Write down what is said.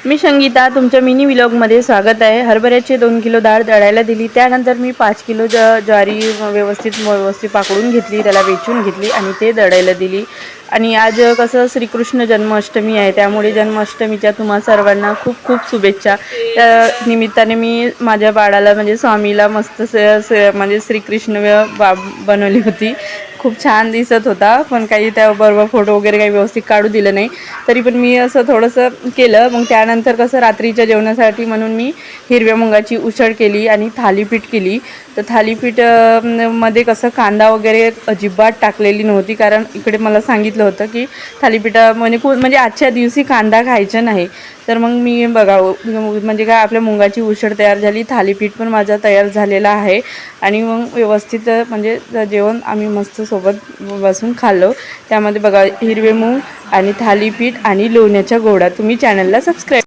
मी संगीता तुमच्या मिनी व्लॉगमध्ये स्वागत आहे। हरभऱ्याचे 2 किलो डाळ दळायला दिली। त्यानंतर मी 5 किलो ज्वारी व्यवस्थित पाकडून घेतली, त्याला वेचून घेतली आणि ते दळायला दिली। आणि आज कसं श्रीकृष्ण जन्माष्टमी आहे, त्यामुळे जन्माष्टमीच्या तुम्हा सर्वांना खूप खूप शुभेच्छा। त्या निमित्ताने मी माझ्या बाळाला म्हणजे स्वामीला मस्त म्हणजे श्रीकृष्ण बनवली होती। खूप छान दिसत होता, पण काही त्याबरोबर फोटो वगैरे काही व्यवस्थित काढू दिलं नाही। तरी पण मी असं थोडंसं केलं। मग त्यानंतर कसं रात्रीच्या जेवणासाठी म्हणून मी हिरव्या मुगाची उसळ केली आणि थालीपीठ केली। तर थालीपीठ मध्ये कसं कांदा वगैरे अजिबात टाकलेली नव्हती, कारण इकडे मला सांगितलं होतं की थालीपीठा म्हणजे आजच्या दिवशी कांदा खायचा नाही। तर मग मी बघा म्हणजे काय आपल्या मुगाची उसळ तयार झाली, थालीपीठ पण माझा तयार झालेला आहे। आणि मग व्यवस्थित म्हणजे जेवण आम्ही मस्त सोबत बसून खाल्लो। त्यामध्ये बघा हिरवे मूग आणि थालीपीठ आणि लोण्याचा गोळा। तुम्ही चॅनलला सबस्क्राईब